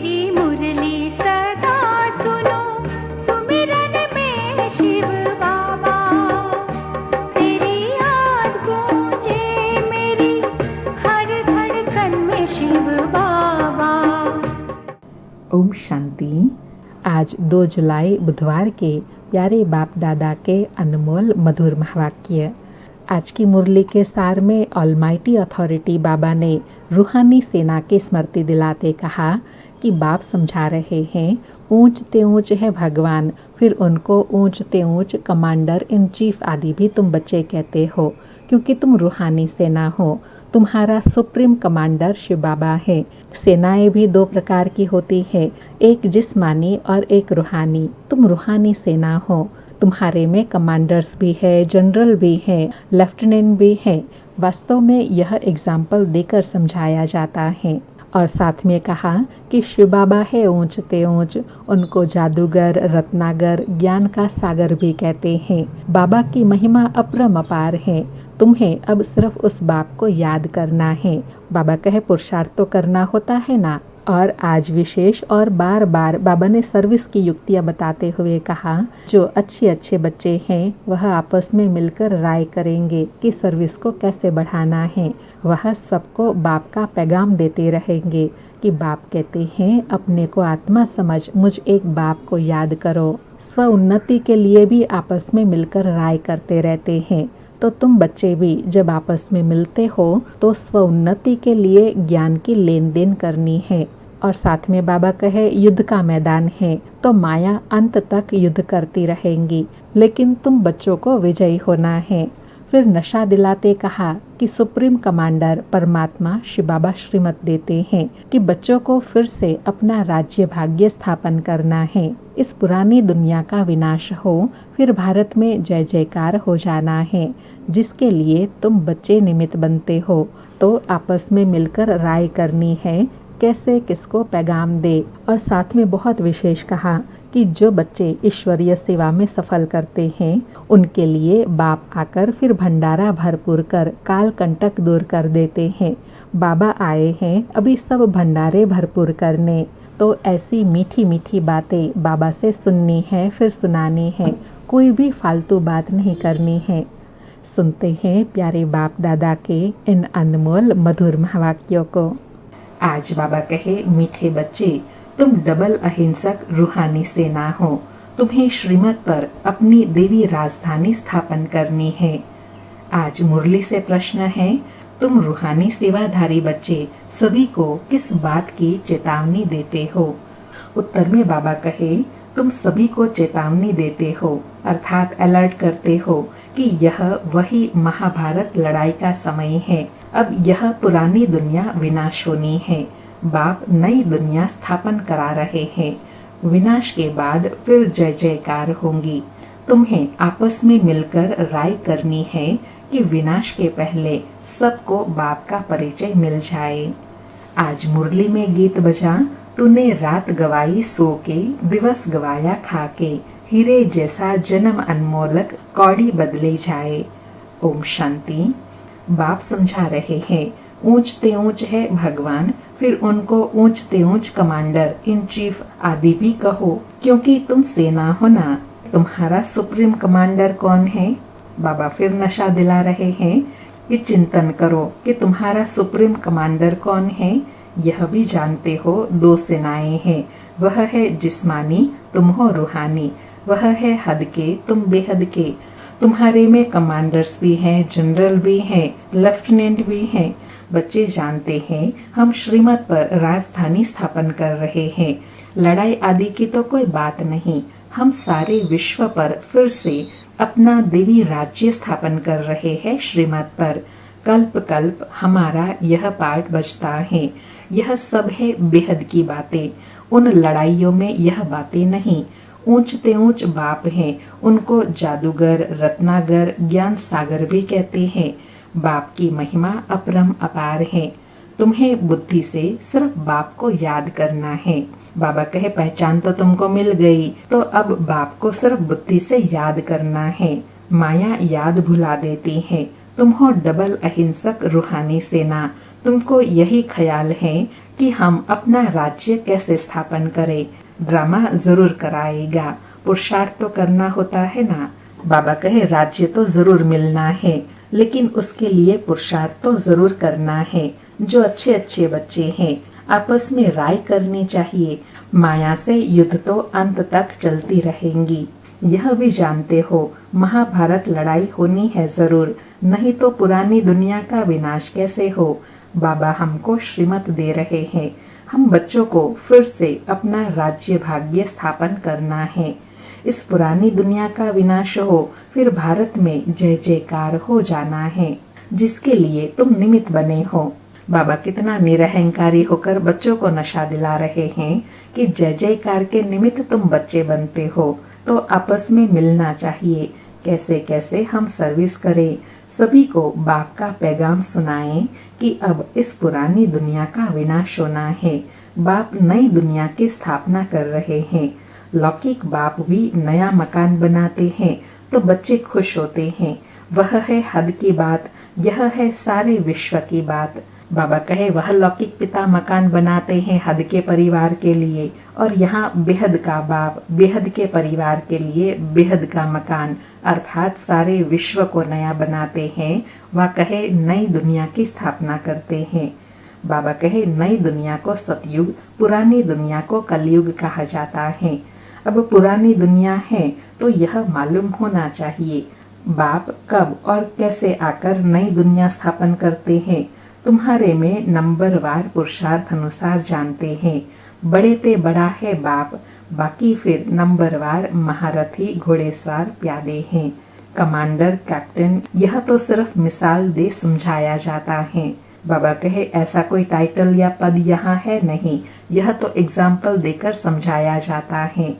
तेरी मुरली सदा सुनो, सुमिरन में शिव बाबा, तेरी याद गूंजे मेरी हर धड़कन में शिव बाबा। ओम शांति। आज 2 जुलाई बुधवार के प्यारे बाप दादा के अनमोल मधुर महावाक्य। आज की मुरली के सार में ऑलमाइटी अथॉरिटी बाबा ने रूहानी सेना की स्मृति दिलाते कहा कि बाप समझा रहे हैं, ऊंचते ऊंच है भगवान, फिर उनको ऊंचते ऊंच कमांडर इन चीफ आदि भी तुम बच्चे कहते हो, क्योंकि तुम रूहानी सेना हो। तुम्हारा सुप्रीम कमांडर शिव बाबा है। सेनाएं भी 2 प्रकार की होती है, एक जिस्मानी और एक रूहानी। तुम रूहानी सेना हो। तुम्हारे में कमांडर्स भी है, जनरल भी है, लेफ्टिनेंट भी है। वास्तव में यह एग्जाम्पल देकर समझाया जाता है। और साथ में कहा कि शिव बाबा है ऊंचते ऊंच, उनको जादूगर, रत्नागर, ज्ञान का सागर भी कहते हैं। बाबा की महिमा अपरंपार है। तुम्हें अब सिर्फ उस बाप को याद करना है। बाबा कहे पुरुषार्थ तो करना होता है ना। और आज विशेष और बार बार बाबा ने सर्विस की युक्तियाँ बताते हुए कहा, जो अच्छे बच्चे हैं वह आपस में मिलकर राय करेंगे कि सर्विस को कैसे बढ़ाना है। वह सबको बाप का पैगाम देते रहेंगे कि बाप कहते हैं, अपने को आत्मा समझ मुझ एक बाप को याद करो। स्व उन्नति के लिए भी आपस में मिलकर राय करते रहते हैं। तो तुम बच्चे भी जब आपस में मिलते हो तो स्व उन्नति के लिए ज्ञान की लेन देन करनी है। और साथ में बाबा कहे, युद्ध का मैदान है तो माया अंत तक युद्ध करती रहेंगी, लेकिन तुम बच्चों को विजयी होना है। फिर नशा दिलाते कहा कि सुप्रीम कमांडर परमात्मा शिव बाबा श्रीमत देते हैं कि बच्चों को फिर से अपना राज्य भाग्य स्थापन करना है। इस पुरानी दुनिया का विनाश हो, फिर भारत में जय जयकार हो जाना है, जिसके लिए तुम बच्चे निमित्त बनते हो। तो आपस में मिलकर राय करनी है कैसे किसको पैगाम दे। और साथ में बहुत विशेष कहा कि जो बच्चे ईश्वरीय सेवा में सफल करते हैं उनके लिए बाप आकर फिर भंडारा भरपूर कर काल कंटक दूर कर देते हैं। बाबा आए हैं अभी सब भंडारे भरपूर करने। तो ऐसी मीठी मीठी बातें बाबा से सुननी है, फिर सुनानी है। कोई भी फालतू बात नहीं करनी है। सुनते हैं प्यारे बाप दादा के इन अनमोल मधुर महावाक्यों को। आज बाबा कहे, मीठे बच्चे, तुम डबल अहिंसक रूहानी सेना हो। तुम्हें श्रीमत पर अपनी देवी राजधानी स्थापन करनी है। आज मुरली से प्रश्न है, तुम रूहानी सेवाधारी बच्चे सभी को किस बात की चेतावनी देते हो? उत्तर में बाबा कहे, तुम सभी को चेतावनी देते हो, अर्थात अलर्ट करते हो कि यह वही महाभारत लड़ाई का समय है। अब यह पुरानी दुनिया विनाश होनी है। बाप नई दुनिया स्थापन करा रहे हैं। विनाश के बाद फिर जय जयकार होंगी। तुम्हें आपस में मिलकर राय करनी है कि विनाश के पहले सबको बाप का परिचय मिल जाए। आज मुरली में गीत बजा, तूने रात गवाई सो के, दिवस गवाया खा के, हीरे जैसा जन्म अनमोलक कौड़ी बदले जाए। ओम शांति। बाप समझा रहे हैं, ऊंचते ऊंच है भगवान, फिर उनको ऊंचते ऊंच कमांडर इन चीफ आदि भी कहो, क्योंकि तुम सेना हो ना। तुम्हारा सुप्रीम कमांडर कौन है? बाबा फिर नशा दिला रहे हैं कि चिंतन करो कि तुम्हारा सुप्रीम कमांडर कौन है। यह भी जानते हो 2 सेनाएं हैं, वह है जिस्मानी, तुम हो रूहानी। वह है हद के, तुम बेहद के। तुम्हारे में कमांडर्स भी हैं, जनरल भी हैं, लेफ्टिनेंट भी हैं। बच्चे जानते हैं हम श्रीमत पर राजधानी स्थापन कर रहे हैं। लड़ाई आदि की तो कोई बात नहीं। हम सारे विश्व पर फिर से अपना देवी राज्य स्थापन कर रहे हैं श्रीमत पर। कल्प कल्प हमारा यह पाठ बजता है। यह सब है बेहद की बातें। उन लड़ाइयों में यह बातें नहीं। ऊंचते ऊंच बाप हैं, उनको जादूगर, रत्नागर, ज्ञान सागर भी कहते हैं। बाप की महिमा अपरम अपार है। तुम्हें बुद्धि से सिर्फ बाप को याद करना है। बाबा कहे, पहचान तो तुमको मिल गई, तो अब बाप को सिर्फ बुद्धि से याद करना है। माया याद भुला देती है। तुम हो डबल अहिंसक रूहानी सेना। तुमको यही ख्याल है कि हम अपना राज्य कैसे स्थापन करें। ड्रामा जरूर कराएगा, पुरुषार्थ तो करना होता है ना। बाबा कहे राज्य तो जरूर मिलना है, लेकिन उसके लिए पुरुषार्थ तो जरूर करना है। जो अच्छे अच्छे बच्चे हैं आपस में राय करनी चाहिए। माया से युद्ध तो अंत तक चलती रहेंगी। यह भी जानते हो महाभारत लड़ाई होनी है जरूर, नहीं तो पुरानी दुनिया का विनाश कैसे हो। बाबा हमको श्रीमत दे रहे हैं, हम बच्चों को फिर से अपना राज्य भाग्य स्थापन करना है। इस पुरानी दुनिया का विनाश हो, फिर भारत में जय जयकार हो जाना है, जिसके लिए तुम निमित्त बने हो। बाबा कितना निरहंकारी होकर बच्चों को नशा दिला रहे हैं कि जय जयकार के निमित्त तुम बच्चे बनते हो, तो आपस में मिलना चाहिए। कैसे कैसे हम सर्विस करें, सभी को बाप का पैगाम सुनाएं कि अब इस पुरानी दुनिया का विनाश होना है। बाप नई दुनिया की स्थापना कर रहे हैं। लौकिक बाप भी नया मकान बनाते हैं तो बच्चे खुश होते हैं। वह है हद की बात, यह है सारे विश्व की बात। बाबा कहे वह लौकिक पिता मकान बनाते हैं हद के परिवार के लिए, और यहाँ बेहद का बाप बेहद के परिवार के लिए बेहद का मकान अर्थात सारे विश्व को नया बनाते हैं। वह कहे नई दुनिया की स्थापना करते हैं। बाबा कहे नई दुनिया को सतयुग, पुरानी दुनिया को कलयुग कहा जाता है। अब पुरानी दुनिया है तो यह मालूम होना चाहिए बाप कब और कैसे आकर नई दुनिया स्थापन करते हैं। तुम्हारे में नंबरवार पुरुषार्थ अनुसार जानते हैं। बड़े ते बड़ा है बाप, बाकी फिर नंबरवार महारथी घोड़ेसवार प्यादे हैं। कमांडर कैप्टन यह तो सिर्फ मिसाल दे समझाया जाता है। बाबा कहे ऐसा कोई टाइटल या पद यहाँ है नहीं, यह तो एग्जाम्पल देकर समझाया जाता है।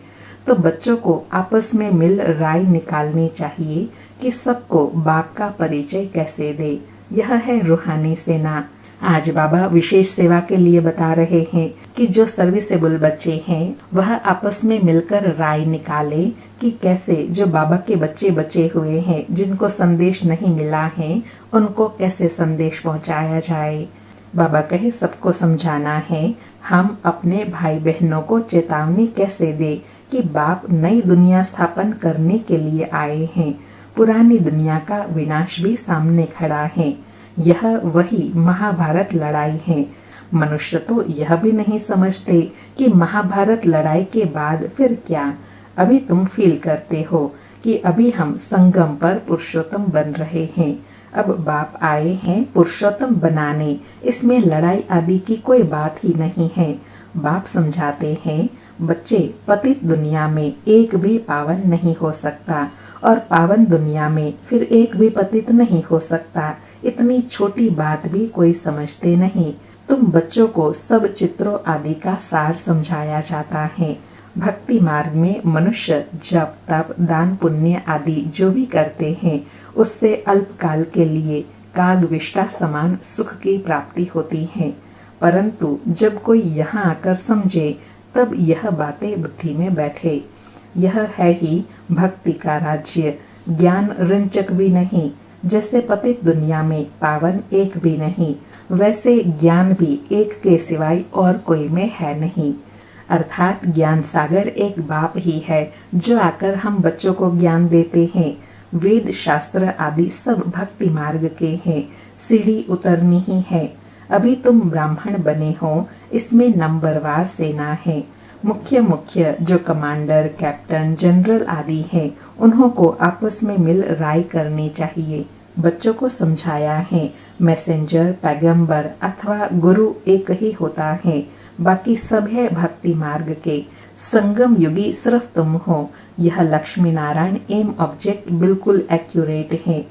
तो बच्चों को आपस में मिल राय निकालनी चाहिए कि सबको बाप का परिचय कैसे दे। यह है रूहानी सेना। आज बाबा विशेष सेवा के लिए बता रहे हैं कि जो सर्विसेबल बच्चे हैं वह आपस में मिलकर राय निकाले कि कैसे जो बाबा के बच्चे बचे हुए हैं जिनको संदेश नहीं मिला है उनको कैसे संदेश पहुंचाया जाए। बाबा कहे सबको समझाना है। हम अपने भाई बहनों को चेतावनी कैसे दे कि बाप नई दुनिया स्थापन करने के लिए आए हैं। पुरानी दुनिया का विनाश भी सामने खड़ा है। यह वही महाभारत लड़ाई है। मनुष्य तो यह भी नहीं समझते कि महाभारत लड़ाई के बाद फिर क्या। अभी तुम फील करते हो कि अभी हम संगम पर पुरुषोत्तम बन रहे हैं। अब बाप आए हैं पुरुषोत्तम बनाने, इसमें लड़ाई आदि की कोई बात ही नहीं है। बाप समझाते हैं बच्चे पतित दुनिया में एक भी पावन नहीं हो सकता और पावन दुनिया में फिर एक भी पतित नहीं हो सकता। इतनी छोटी बात भी कोई समझते नहीं। तुम बच्चों को सब चित्रों आदि का सार समझाया जाता है। भक्ति मार्ग में मनुष्य जप तप दान पुण्य आदि जो भी करते हैं उससे अल्पकाल के लिए कागविष्टा समान सुख की प्राप्ति होती है, परंतु जब कोई यहाँ आकर समझे तब यह बातें बुद्धि में बैठे। यह है ही भक्ति का राज्य। ज्ञान रंचक भी नहीं, जैसे पतित दुनिया में पावन एक भी नहीं, वैसे ज्ञान भी एक के सिवाय और कोई में है नहीं। अर्थात ज्ञान सागर एक बाप ही है जो आकर हम बच्चों को ज्ञान देते हैं। वेद शास्त्र आदि सब भक्ति मार्ग के हैं, सीढ़ी उतरनी ही है। अभी तुम ब्राह्मण बने हो, इसमें नंबरवार सेना है। मुख्य मुख्य जो कमांडर कैप्टन जनरल आदि हैं उन्हों को आपस में मिल राय करनी चाहिए। बच्चों को समझाया है मैसेंजर पैगंबर अथवा गुरु एक ही होता है, बाकी सब है भक्ति मार्ग के। संगम युगी सिर्फ तुम हो। यह लक्ष्मी नारायण एम ऑब्जेक्ट बिल्कुल एक्यूरेट है।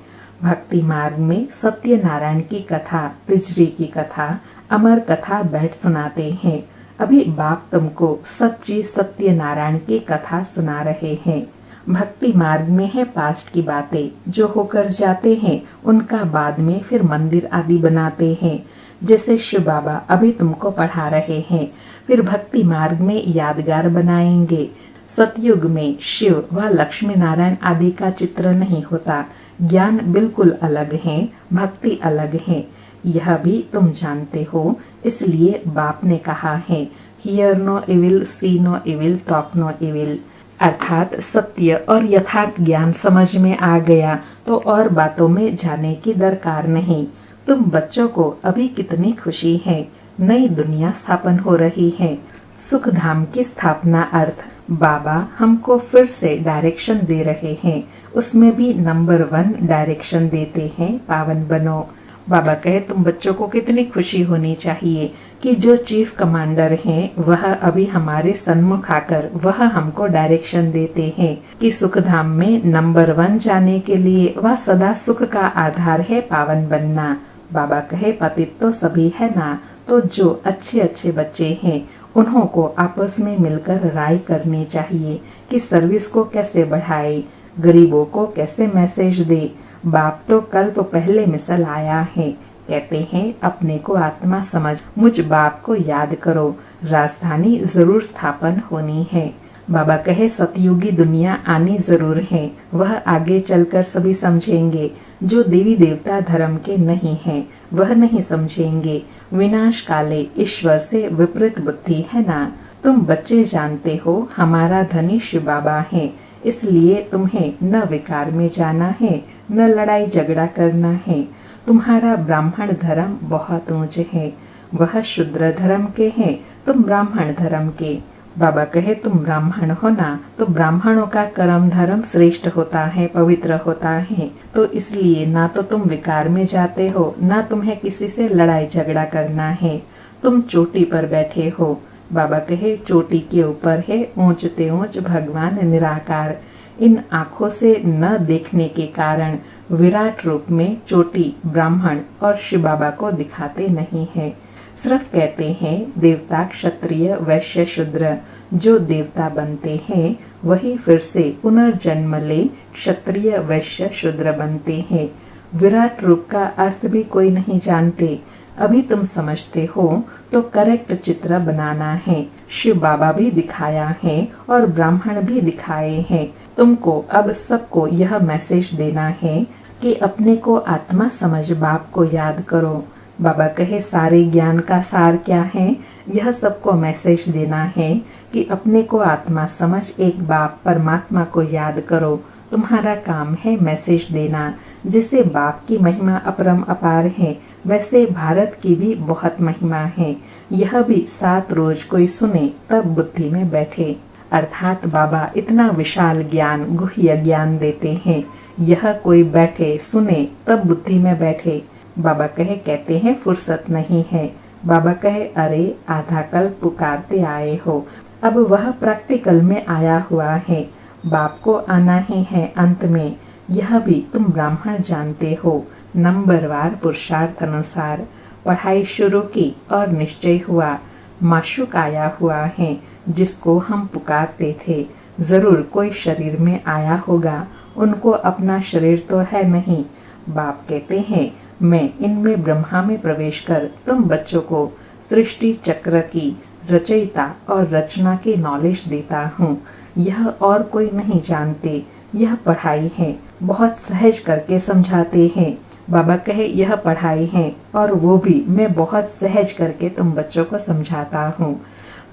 भक्ति मार्ग में सत्य नारायण की कथा, तिजरी की कथा, अमर कथा बैठ सुनाते हैं। अभी बाप तुमको सच्ची सत्य नारायण की कथा सुना रहे हैं। भक्ति मार्ग में है पास्ट की बातें जो होकर जाते हैं, उनका बाद में फिर मंदिर आदि बनाते हैं। जैसे शिव बाबा अभी तुमको पढ़ा रहे हैं, फिर भक्ति मार्ग में यादगार बनाएंगे। सतयुग में शिव व लक्ष्मी नारायण आदि का चित्र नहीं होता। ज्ञान बिल्कुल अलग है, भक्ति अलग है। यह भी तुम जानते हो, इसलिए बाप ने कहा है, hear no evil, see no evil, talk no evil. अर्थात सत्य और यथार्थ ज्ञान समझ में आ गया तो और बातों में जाने की दरकार नहीं। तुम बच्चों को अभी कितनी खुशी है, नई दुनिया स्थापन हो रही है, सुख धाम की स्थापना अर्थ बाबा हमको फिर से डायरेक्शन दे रहे हैं, उसमें भी नंबर 1 डायरेक्शन देते हैं, पावन बनो। बाबा कहे तुम बच्चों को कितनी खुशी होनी चाहिए कि जो चीफ कमांडर हैं वह अभी हमारे सन्मुख आकर वह हमको डायरेक्शन देते हैं कि सुख धाम में नंबर 1 जाने के लिए वह सदा सुख का आधार है, पावन बनना। बाबा कहे पतित तो सभी है ना, तो जो अच्छे अच्छे बच्चे हैं उन्हों को आपस में मिलकर राय करनी चाहिए कि सर्विस को कैसे बढ़ाए, गरीबों को कैसे मैसेज दे। बाप तो कल्प पहले मिसल आया है, कहते हैं अपने को आत्मा समझ मुझ बाप को याद करो, राजधानी जरूर स्थापन होनी है। बाबा कहे सतयुगी दुनिया आनी जरूर है, वह आगे चलकर सभी समझेंगे। जो देवी देवता धर्म के नहीं हैं वह नहीं समझेंगे। विनाश काले ईश्वर से विपरीत बुद्धि है ना। तुम बच्चे जानते हो हमारा धनी शिव बाबा है, इसलिए तुम्हें न विकार में जाना है न लड़ाई झगड़ा करना है। तुम्हारा ब्राह्मण धर्म बहुत ऊंच है, वह शूद्र धर्म के हैं, तुम ब्राह्मण धर्म के। बाबा कहे तुम ब्राह्मण हो ना, तो ब्राह्मणों का कर्म धर्म श्रेष्ठ होता है, पवित्र होता है, तो इसलिए ना तो तुम विकार में जाते हो ना तुम्हें किसी से लड़ाई झगड़ा करना है। तुम चोटी पर बैठे हो, बाबा कहे चोटी के ऊपर है ऊंचते ऊंच भगवान निराकार। इन आँखों से न देखने के कारण विराट रूप में चोटी ब्राह्मण और शिव बाबा को दिखाते नहीं है, सिर्फ कहते हैं देवता क्षत्रिय वैश्य शूद्र। जो देवता बनते हैं वही फिर से पुनर्जन्म ले क्षत्रिय वैश्य शूद्र बनते हैं। विराट रूप का अर्थ भी कोई नहीं जानते, अभी तुम समझते हो तो करेक्ट चित्र बनाना है। शिव बाबा भी दिखाया है और ब्राह्मण भी दिखाए हैं। तुमको अब सबको यह मैसेज देना है कि अपने को आत्मा समझ बाप को याद करो। बाबा कहे सारे ज्ञान का सार क्या है, यह सबको मैसेज देना है कि अपने को आत्मा समझ एक बाप परमात्मा को याद करो। तुम्हारा काम है मैसेज देना। जिसे बाप की महिमा अपरम अपार है, वैसे भारत की भी बहुत महिमा है। यह भी 7 रोज कोई सुने तब बुद्धि में बैठे। अर्थात बाबा इतना विशाल ज्ञान गुह्य ज्ञान देते हैं, यह कोई बैठे सुने तब बुद्धि में बैठे। बाबा कहे कहते हैं फुर्सत नहीं है। बाबा कहे अरे आधा कल पुकारते आए हो, अब वह प्रैक्टिकल में आया हुआ है। बाप को आना ही है अंत में। यह भी तुम ब्राह्मण जानते हो। नंबरवार पुरुषार्थ अनुसार पढ़ाई शुरू की और निश्चय हुआ माशूक आया हुआ है जिसको हम पुकारते थे। जरूर कोई शरीर में आया होगा, उनको अपना शरीर तो है नहीं। बाप कहते हैं मैं इनमें ब्रह्मा में प्रवेश कर तुम बच्चों को सृष्टि चक्र की रचयिता और रचना की नॉलेज देता हूँ। यह और कोई नहीं जानते, यह पढ़ाई है, बहुत सहज करके समझाते हैं। बाबा कहे यह पढ़ाई है और वो भी मैं बहुत सहज करके तुम बच्चों को समझाता हूँ।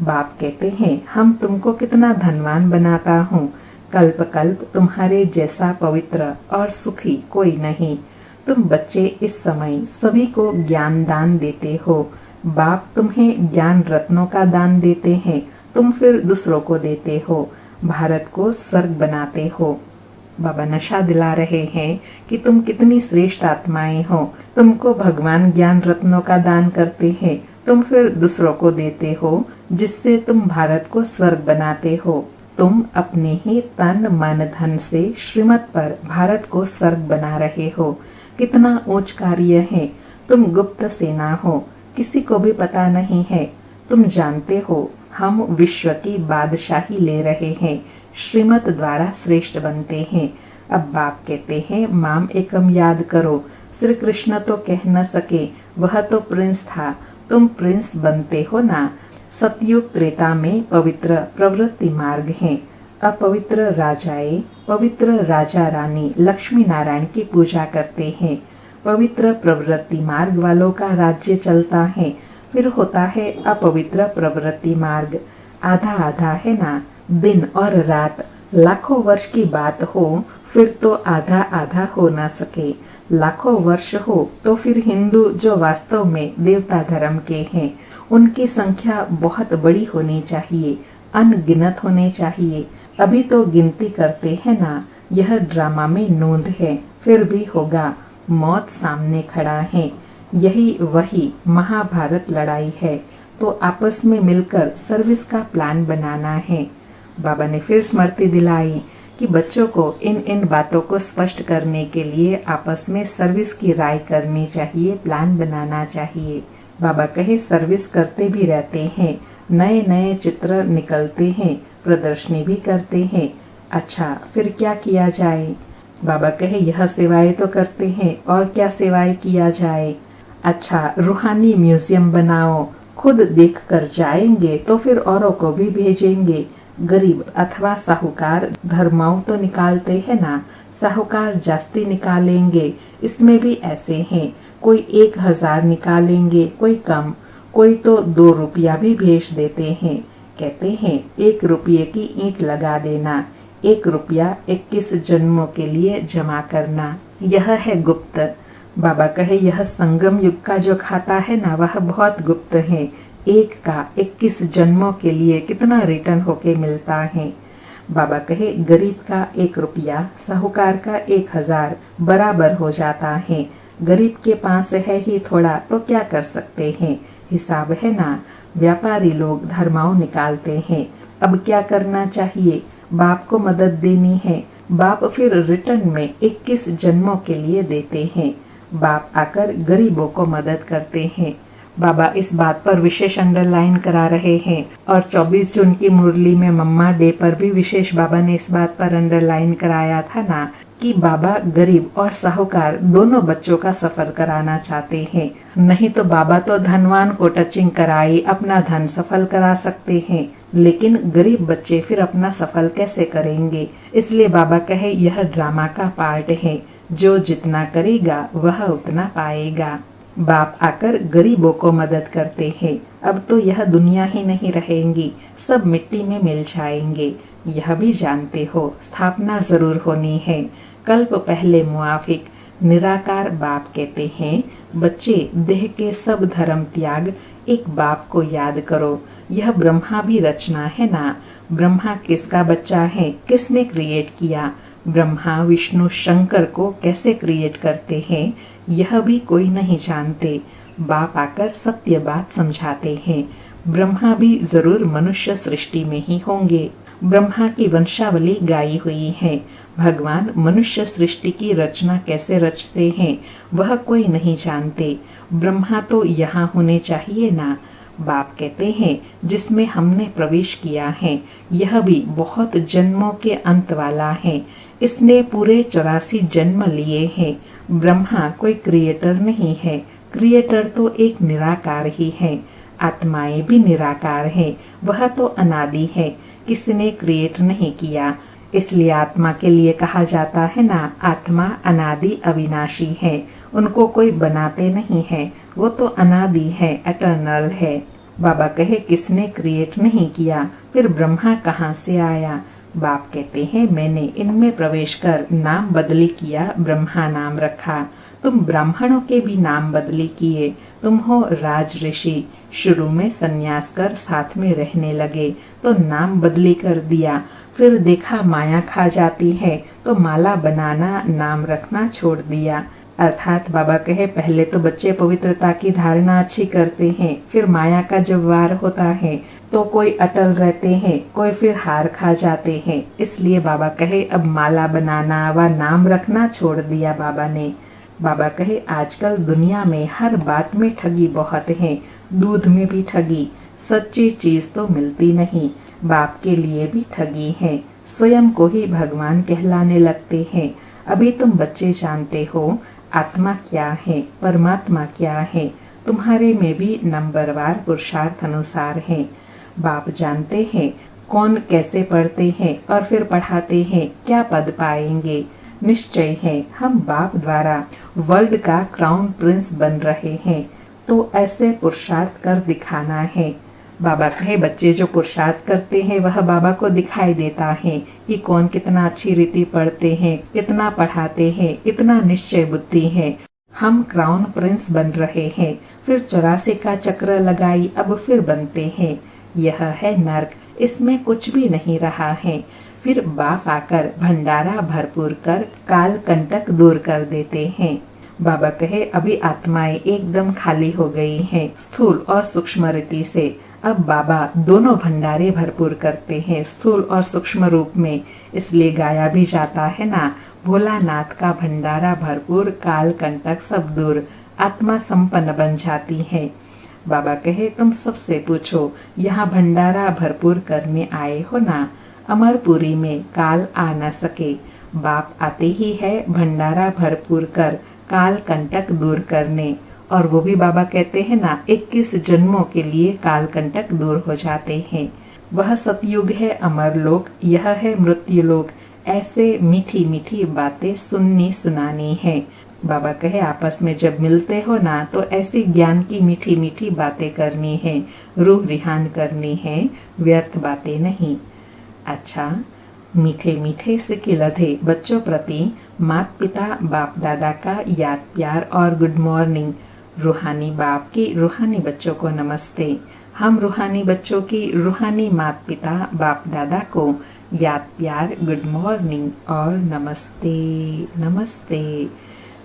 बाप कहते हैं हम तुमको कितना धनवान बनाता हूँ, कल्प कल्प तुम्हारे जैसा पवित्र और सुखी कोई नहीं। तुम बच्चे इस समय सभी को ज्ञान दान देते हो। बाप तुम्हें ज्ञान रत्नों का दान देते हैं, तुम फिर दूसरों को देते हो, भारत को स्वर्ग बनाते हो। बाबा नशा दिला रहे हैं कि तुम कितनी श्रेष्ठ आत्माएं हो। तुमको भगवान ज्ञान रत्नों का दान करते हैं, तुम फिर दूसरों को देते हो, जिससे तुम भारत को स्वर्ग बनाते हो। तुम अपने ही तन मन धन से श्रीमत पर भारत को स्वर्ग बना रहे हो। कितना ऊंच कार्य है। तुम गुप्त सेना हो, किसी को भी पता नहीं है। तुम जानते हो हम विश्व की बादशाही ले रहे हैं, श्रीमत द्वारा श्रेष्ठ बनते हैं। अब बाप कहते हैं माम एकम याद करो। श्री कृष्ण तो कह न सके, वह तो प्रिंस था, तुम प्रिंस बनते हो ना। सतयुग त्रेता में पवित्र प्रवृत्ति मार्ग है। अपवित्र राजाएं पवित्र राजा रानी लक्ष्मी नारायण की पूजा करते हैं। पवित्र प्रवृत्ति मार्ग वालों का राज्य चलता है, फिर होता है अपवित्र प्रवृत्ति मार्ग। आधा आधा है ना, दिन और रात लाखों वर्ष की बात हो फिर तो आधा आधा हो ना सके। लाखों वर्ष हो तो फिर हिंदू जो वास्तव में देवता धर्म के हैं उनकी संख्या बहुत बड़ी होनी चाहिए, अनगिनत होने चाहिए। अभी तो गिनती करते हैं ना, यह ड्रामा में नोंद है, फिर भी होगा। मौत सामने खड़ा है, यही वही महाभारत लड़ाई है, तो आपस में मिलकर सर्विस का प्लान बनाना है। बाबा ने फिर स्मृति दिलाई कि बच्चों को इन इन बातों को स्पष्ट करने के लिए आपस में सर्विस की राय करनी चाहिए, प्लान बनाना चाहिए। बाबा कहे सर्विस करते भी रहते हैं, नए नए चित्र निकलते हैं, प्रदर्शनी भी करते हैं। अच्छा फिर क्या किया जाए? बाबा कहे यह सेवाएं तो करते हैं, और क्या सेवाएं किया जाए? अच्छा रूहानी म्यूजियम बनाओ, खुद देख कर जाएंगे तो फिर औरों को भी भेजेंगे। गरीब अथवा साहूकार धर्माओं तो निकालते हैं ना, साहूकार जास्ती निकालेंगे, इसमें भी ऐसे हैं, कोई 1000 निकालेंगे, कोई कम, कोई तो 2 रुपया भी भेज देते हैं। कहते हैं 1 रुपये की ईंट लगा देना, 1 रुपया 21 जन्मों के लिए जमा करना, यह है गुप्त। बाबा कहे यह संगम युग का जो खाता है ना वह बहुत गुप्त है। 1 का 21 जन्मों के लिए कितना रिटर्न होके मिलता है? बाबा कहे गरीब का 1 रुपया, साहूकार का 1000 बराबर हो जाता है। गरीब के पास है ही थोड़ा तो क्या कर सकते हैं, हिसाब है ना। व्यापारी लोग धर्माओं निकालते हैं, अब क्या करना चाहिए? बाप को मदद देनी है। बाप फिर रिटर्न में 21 जन्मों के लिए देते हैं। बाप आकर गरीबों को मदद करते हैं। बाबा इस बात पर विशेष अंडरलाइन करा रहे हैं, और 24 जून की मुरली में मम्मा डे पर भी विशेष बाबा ने इस बात पर अंडरलाइन कराया था ना कि बाबा गरीब और साहूकार दोनों बच्चों का सफल कराना चाहते हैं। नहीं तो बाबा तो धनवान को टचिंग कराई अपना धन सफल करा सकते हैं, लेकिन गरीब बच्चे फिर अपना सफल कैसे करेंगे? इसलिए बाबा कहे यह ड्रामा का पार्ट है, जो जितना करेगा वह उतना पाएगा। बाप आकर गरीबों को मदद करते हैं। अब तो यह दुनिया ही नहीं रहेंगी, सब मिट्टी में मिल जाएंगे। यह भी जानते हो स्थापना जरूर होनी है। कल्प पहले मुआफिक निराकार बाप कहते हैं, बच्चे देह के सब धर्म त्याग एक बाप को याद करो। यह ब्रह्मा भी रचना है ना। ब्रह्मा किसका बच्चा है, किसने क्रिएट किया? ब्रह्मा विष्णु शंकर को कैसे क्रिएट करते हैं यह भी कोई नहीं जानते। बाप आकर सत्य बात समझाते हैं। ब्रह्मा भी जरूर मनुष्य सृष्टि में ही होंगे। ब्रह्मा की वंशावली गाई हुई है। भगवान मनुष्य सृष्टि की रचना कैसे रचते हैं वह कोई नहीं जानते। ब्रह्मा तो यहाँ होने चाहिए ना। बाप कहते हैं जिसमें हमने प्रवेश किया है यह भी बहुत जन्मों के अंत वाला है। इसने पूरे 84 जन्म लिए हैं। ब्रह्मा कोई क्रिएटर नहीं है, क्रिएटर तो एक निराकार ही है। आत्माएं भी निराकार है, वह तो अनादि है, किसी ने क्रिएट नहीं किया। इसलिए आत्मा के लिए कहा जाता है ना, आत्मा अनादि अविनाशी है, उनको कोई बनाते नहीं है, वो तो अनादि है, एटर्नल है। बाबा कहे किसने क्रिएट नहीं किया, फिर ब्रह्मा कहाँ से आया? बाप कहते हैं मैंने इनमें प्रवेश कर नाम बदली किया, ब्रह्मा नाम रखा। तुम ब्राह्मणों के भी नाम बदली किए, तुम हो राज ऋषि। शुरू में सन्यास कर साथ में रहने लगे तो नाम बदली कर दिया, फिर देखा माया खा जाती है तो माला बनाना नाम रखना छोड़ दिया। अर्थात बाबा कहे पहले तो बच्चे पवित्रता की धारणा अच्छी करते हैं, फिर माया का जब वार होता है तो कोई अटल रहते हैं, कोई फिर हार खा जाते हैं। इसलिए बाबा कहे अब माला बनाना व नाम रखना छोड़ दिया बाबा ने। बाबा कहे आजकल दुनिया में हर बात में ठगी बहुत है, दूध में भी ठगी, सच्ची चीज तो मिलती नहीं। बाप के लिए भी ठगी है, स्वयं को ही भगवान कहलाने लगते हैं। अभी तुम बच्चे जानते हो आत्मा क्या है, परमात्मा क्या है, तुम्हारे में भी नंबरवार पुरुषार्थ अनुसार है। बाप जानते हैं कौन कैसे पढ़ते हैं और फिर पढ़ाते हैं क्या पद पाएंगे। निश्चय है हम बाप द्वारा वर्ल्ड का क्राउन प्रिंस बन रहे हैं, तो ऐसे पुरुषार्थ कर दिखाना है। बाबा कहे बच्चे जो पुरुषार्थ करते हैं वह बाबा को दिखाई देता है कि कौन कितना अच्छी रीति पढ़ते हैं, कितना पढ़ाते हैं, कितना निश्चय बुद्धि है। हम क्राउन प्रिंस बन रहे हैं, फिर 84 का चक्र लगाई, अब फिर बनते हैं। यह है नर्क, इसमें कुछ भी नहीं रहा है। फिर बाप आकर भंडारा भरपूर कर काल कंटक दूर कर देते हैं। बाबा कहे अभी आत्माएं एकदम खाली हो गई हैं, स्थूल और सूक्ष्म रीति से। अब बाबा दोनों भंडारे भरपूर करते हैं, स्थूल और सूक्ष्म रूप में। इसलिए गाया भी जाता है ना, भोलानाथ का भंडारा भरपूर, काल कंटक सब दूर, आत्मा संपन्न बन जाती है। बाबा कहे तुम सबसे पूछो, यहाँ भंडारा भरपूर करने आए हो ना। अमरपुरी में काल आ न सके, बाप आते ही है भंडारा भरपूर कर काल कंटक दूर करने। और वो भी बाबा कहते हैं ना, 21 जन्मों के लिए काल कंटक दूर हो जाते हैं। वह सतयुग है अमर लोक, यह है मृत्यु लोक। ऐसे मीठी मीठी बातें सुननी सुनानी है। बाबा कहे आपस में जब मिलते हो ना, तो ऐसी ज्ञान की मीठी मीठी बातें करनी है, रूह रिहान करनी है, व्यर्थ बातें नहीं। अच्छा, मीठे मीठे सिक्के लधे बच्चों प्रति माता पिता बाप दादा का याद प्यार और गुड मॉर्निंग। रूहानी बाप की रूहानी बच्चों को नमस्ते। हम रूहानी बच्चों की रूहानी माता पिता बाप दादा को याद प्यार, गुड मॉर्निंग और नमस्ते नमस्ते।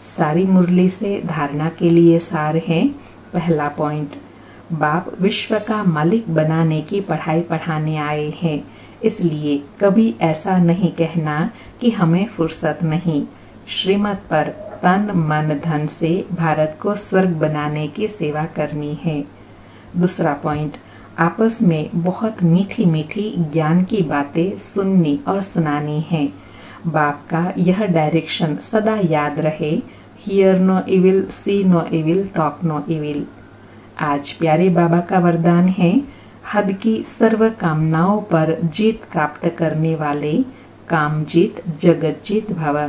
सारी मुरली से धारणा के लिए सार है। पहला पॉइंट, बाप विश्व का मालिक बनाने की पढ़ाई पढ़ाने आए हैं, इसलिए कभी ऐसा नहीं कहना कि हमें फुर्सत नहीं। श्रीमत पर तन मन धन से भारत को स्वर्ग बनाने की सेवा करनी है। दूसरा पॉइंट, आपस में बहुत मीठी मीठी ज्ञान की बातें सुननी और सुनानी है। बाप का यह डायरेक्शन सदा याद रहे, hear no evil, see no evil, talk no evil. आज प्यारे बाबा का वरदान है, हद की सर्व कामनाओं पर जीत प्राप्त करने वाले काम जीत जगत जीत भव।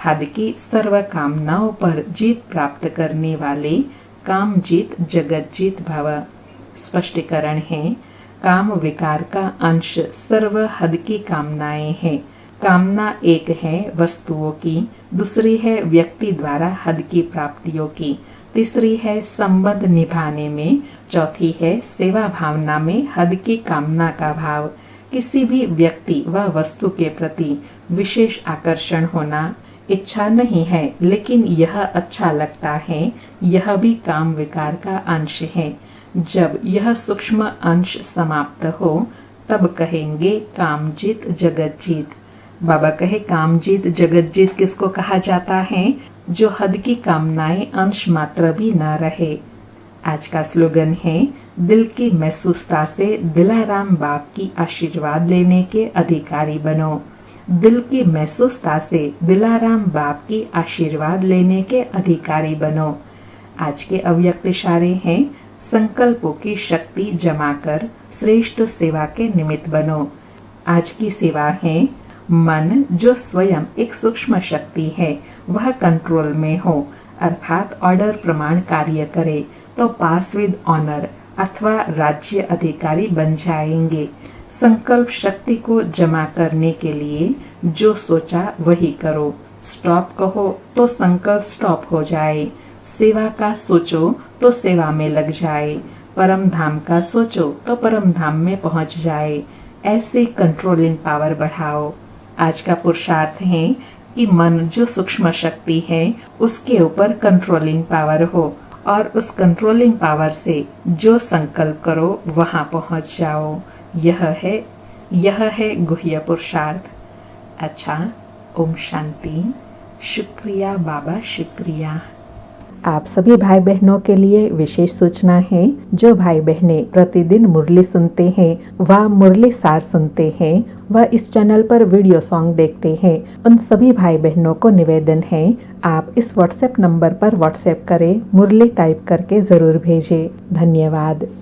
हद की सर्व कामनाओं पर जीत प्राप्त करने वाले काम जीत जगत जीत भव। स्पष्टीकरण है, काम विकार का अंश सर्व हद की कामनाएं हैं। कामना एक है वस्तुओं की, दूसरी है व्यक्ति द्वारा हद की प्राप्तियों की, तीसरी है संबंध निभाने में, चौथी है सेवा भावना में हद की कामना का भाव। किसी भी व्यक्ति व वस्तु के प्रति विशेष आकर्षण होना इच्छा नहीं है, लेकिन यह अच्छा लगता है, यह भी काम विकार का अंश है। जब यह सूक्ष्म अंश समाप्त हो तब कहेंगे काम जीत जगत जीत। बाबा कहे काम जीत जगत जीत किसको कहा जाता है? जो हद की कामनाएं अंश मात्र भी न रहे। आज का स्लोगन है, दिल की महसूसता से दिलाराम बाप की आशीर्वाद लेने के अधिकारी बनो। दिल की महसूसता से दिलाराम बाप की आशीर्वाद लेने के अधिकारी बनो। आज के अव्यक्त इशारे हैं, संकल्पों की शक्ति जमा कर श्रेष्ठ सेवा के निमित्त बनो। आज की सेवा है, मन जो स्वयं एक सूक्ष्म शक्ति है वह कंट्रोल में हो, अर्थात ऑर्डर प्रमाण कार्य करे तो पास विद ऑनर अथवा राज्य अधिकारी बन जाएंगे। संकल्प शक्ति को जमा करने के लिए जो सोचा वही करो। स्टॉप कहो तो संकल्प स्टॉप हो जाए। सेवा का सोचो तो सेवा में लग जाए। परम धाम का सोचो तो परम धाम में पहुंच जाए। ऐसे कंट्रोलिंग पावर बढ़ाओ। आज का पुरुषार्थ है कि मन जो सूक्ष्म शक्ति है उसके ऊपर कंट्रोलिंग पावर हो और उस कंट्रोलिंग पावर से जो संकल्प करो वहां पहुंच जाओ। यह है गुह्य पुरुषार्थ। अच्छा, ओम शांति। शुक्रिया बाबा, शुक्रिया। आप सभी भाई बहनों के लिए विशेष सूचना है। जो भाई बहनें प्रतिदिन मुरली सुनते हैं व मुरली सार सुनते हैं व इस चैनल पर वीडियो सॉन्ग देखते हैं, उन सभी भाई बहनों को निवेदन है, आप इस व्हाट्सएप नंबर पर व्हाट्सएप करें, मुरली टाइप करके जरूर भेजें। धन्यवाद।